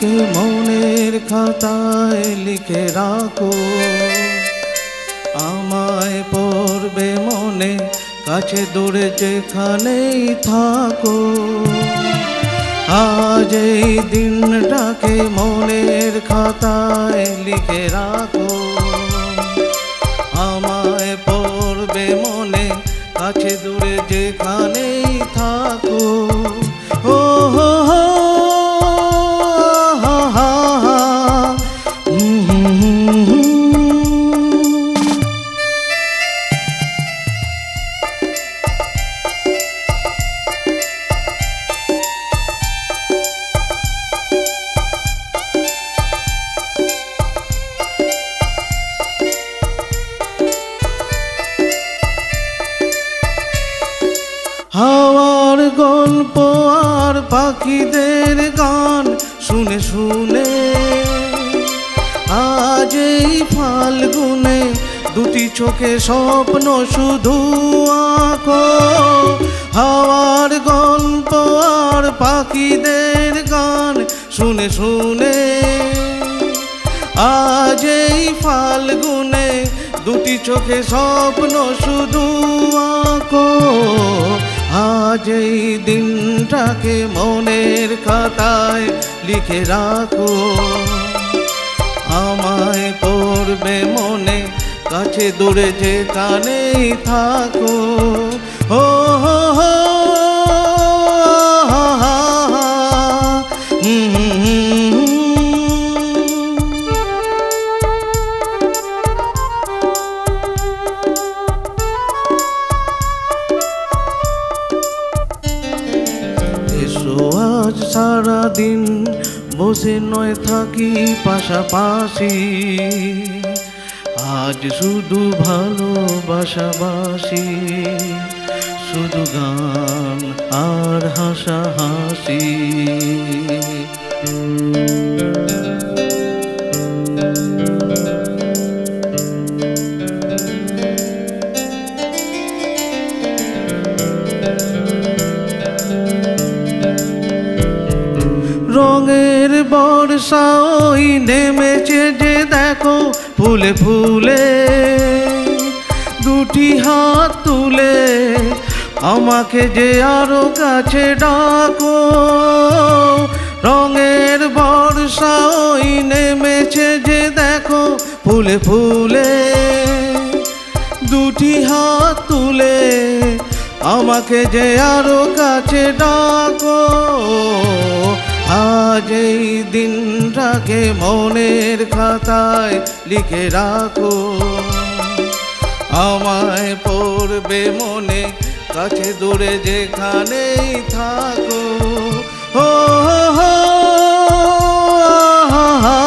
দিনটাকে মনের খাতায় লিখে রাখো, আমায় পড়বে মনে, কাছে দূরে যেখানেই থাকো। আজ এই দিনটাকে মনের খাতায় লিখে রাখো, আমায় পড়বে মনে, কাছে দূরে যেখানেই থাকো। ও হো হো হা হা হা হাওয়ার গল্প আর পাখিদের গান শুনে শুনে আজ এই ফাল্গুনে দুটি চোখে স্বপ্ন শুধু আঁকো। হাওয়ার গল্প আর পাখিদের গান শুনে শুনে আজ এই ফাল্গুনে দুটি চোখে স্বপ্ন শুধু আঁকো। আজ এই দিনটাকে মনের খাতায় লিখে রাখো, আমায় পড়বে মনে, কাছে দূরে যেখানেই থাকো। ও হো হো হা হা হা এসো আজ সারাদিন বসে নয় থাকি পাশাপাশি, আজ শুধু ভালোবাসাবাসি, শুধু গান আর হাসাহাসি। রঙের বর্ষা ওই নেমেছে যে দেখো ফুলে ফুলে, দুটি হাত তুলে আমাকে যে আরো কাছে ডাকো। রঙের বর্ষা ওই নেমেছে যে দেখো ফুলে ফুলে, দুটি হাত তুলে আমাকে যে আরো কাছে ডাকো। আজ এই দিনটাকে মনের খাতায় লিখে রাখো, আমায় পড়বে মনে, কাছে দূরে যেখানেই থাকো। ও হো হা হা হা